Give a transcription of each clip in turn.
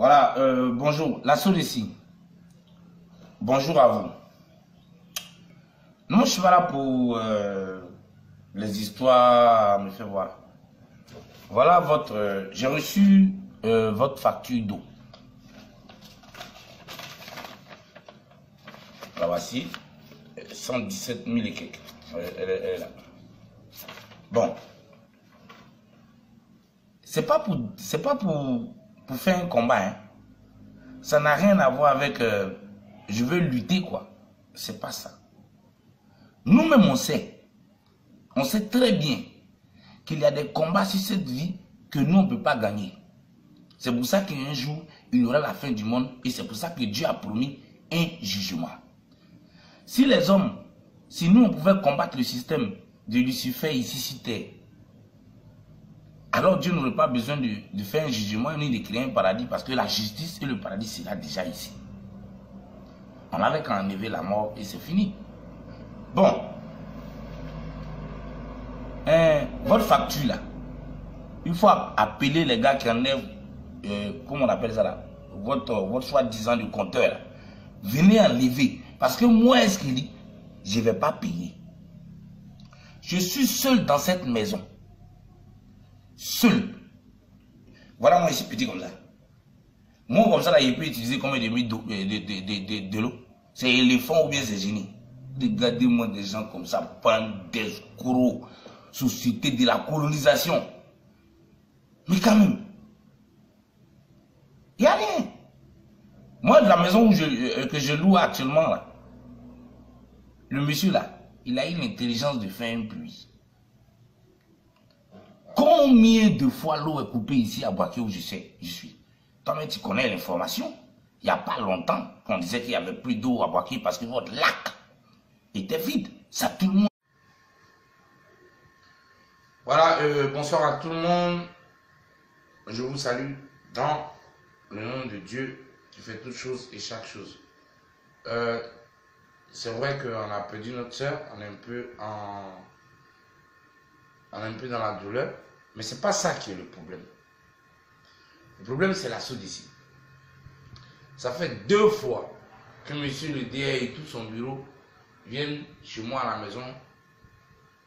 Voilà, bonjour, la ici. Bonjour à vous. Non, je suis pas là pour les histoires me faire voir. Voilà votre... j'ai reçu votre facture d'eau. La voici. 117 000 et quelques. Elle est là. Bon. C'est pas pour faire un combat. Hein. Ça n'a rien à voir avec je veux lutter quoi. C'est pas ça. Nous-mêmes on sait très bien qu'il y a des combats sur cette vie que nous on ne peut pas gagner. C'est pour ça qu'un jour il y aura la fin du monde et c'est pour ça que Dieu a promis un jugement. Si les hommes, si nous on pouvait combattre le système de Lucifer ici sur terre, alors Dieu n'aurait pas besoin de faire un jugement ni de créer un paradis parce que la justice et le paradis sera déjà ici. On n'avait qu'à enlever la mort et c'est fini. Bon. Votre facture là, il faut appeler les gars qui enlèvent, comment on appelle ça là, votre soi-disant de compteur là. Venez enlever. Parce que moi, est-ce qu'il dit, je ne vais pas payer. Je suis seul dans cette maison. Seul. Voilà moi ici petit comme ça. Moi comme ça là, il peut utiliser combien de minutes de l'eau. C'est éléphant ou bien c'est génie. Regardez-moi des gens comme ça, prendre des escrocs, société de la colonisation. Mais quand même, il n'y a rien. Moi de la maison que je loue actuellement là, le monsieur là, il a eu l'intelligence de faire une pluie. Combien de fois l'eau est coupée ici à Boaké où je suis? Toi-même, tu connais l'information. Il n'y a pas longtemps qu'on disait qu'il n'y avait plus d'eau à Boaké parce que votre lac était vide. Ça, tout le monde. Voilà, bonsoir à tout le monde. Je vous salue dans le nom de Dieu qui fait toutes choses et chaque chose. C'est vrai qu'on a perdu notre soeur, on est un peu dans la douleur, mais c'est pas ça qui est le problème. Le problème, c'est la ici. Ça fait 2 fois que monsieur le DR et tout son bureau viennent chez moi à la maison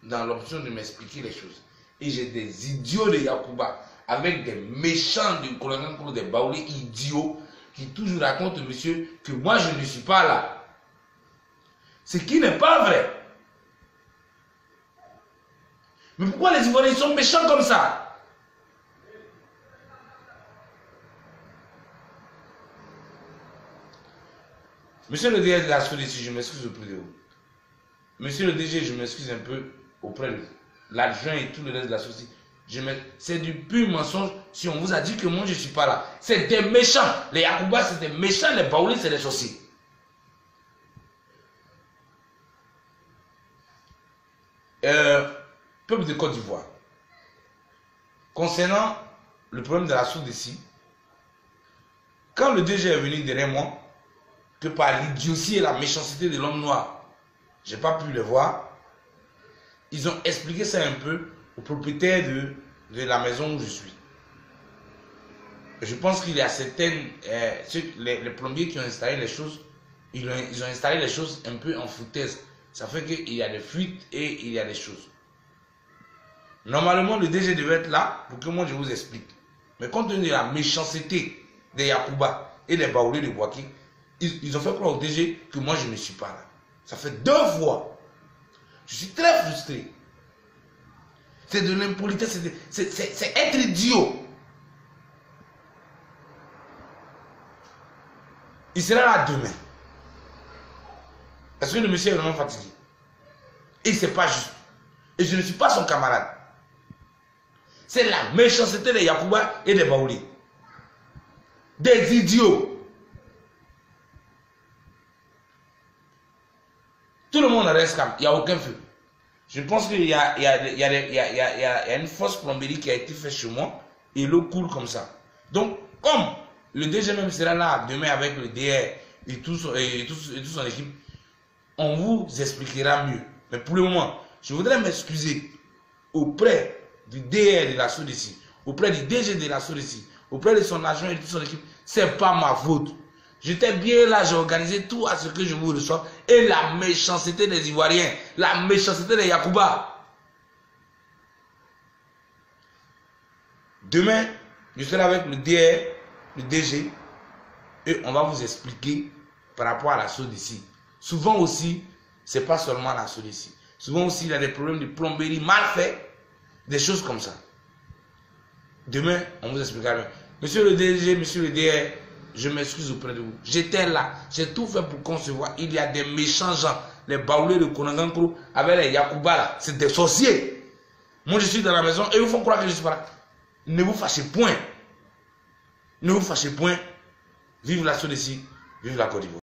dans l'option de m'expliquer les choses. Et j'ai des idiots de Yacouba avec des méchants de colonel, des baoulés idiots qui toujours racontent monsieur que moi je ne suis pas là. Ce qui n'est pas vrai. Mais pourquoi les Ivoiriens sont méchants comme ça? Monsieur le DG de la Soudécie, je m'excuse auprès de vous. Monsieur le DG, je m'excuse un peu auprès de l'adjoint et tout le reste de la Soudécie. C'est du pur mensonge si on vous a dit que moi je ne suis pas là. C'est des méchants. Les Yacouba, c'est des méchants. Les Baoulés, c'est des sorciers. Peuple de Côte d'Ivoire. Concernant le problème de la Soudécie, quand le DG est venu derrière moi, que par l'idiotie et la méchanceté de l'homme noir, j'ai pas pu le voir, ils ont expliqué ça un peu au propriétaire de la maison où je suis. Je pense qu'il y a certaines, les plombiers qui ont installé les choses, ils ont installé les choses un peu en foutaise. Ça fait qu'il y a des fuites et il y a des choses. Normalement, le DG devait être là pour que moi je vous explique. Mais compte tenu de la méchanceté des Yacouba et des Baoulés de Boaké, ils ont fait croire au DG que moi je ne suis pas là. Ça fait 2 fois. Je suis très frustré. C'est de l'impolitesse, c'est être idiot. Il sera là demain. Parce que le monsieur est vraiment fatigué. Et c'est pas juste. Et je ne suis pas son camarade. C'est la méchanceté des Yacouba et des Baoulés. Des idiots. Tout le monde reste calme. Il n'y a aucun feu. Je pense qu'il y a une fausse plomberie qui a été faite chez moi. Et l'eau coule comme ça. Donc, comme le DG même sera là demain avec le DR et toute son équipe, on vous expliquera mieux. Mais pour le moment, je voudrais m'excuser auprès du DR de la Soudécie, auprès du DG de la Soudécie, auprès de son agent et de son équipe, c'est pas ma faute. J'étais bien là, j'ai organisé tout à ce que je vous reçois. Et la méchanceté des Ivoiriens, la méchanceté des Yacouba. Demain, je serai avec le DR, le DG, et on va vous expliquer par rapport à la chose d'ici. Souvent aussi, ce n'est pas seulement la chose d'ici. Souvent aussi, il y a des problèmes de plomberie mal faits, des choses comme ça. Demain, on vous expliquera. Monsieur le DG, monsieur le DR, je m'excuse auprès de vous. J'étais là, j'ai tout fait pour concevoir. Il y a des méchants gens, les baoulés de Konangankro avec les Yacouba là, c'est des sorciers. Moi je suis dans la maison et ils font croire que je suis pas là. Ne vous fâchez point. Ne vous fâchez point. Vive la Sodécie, vive la Côte d'Ivoire.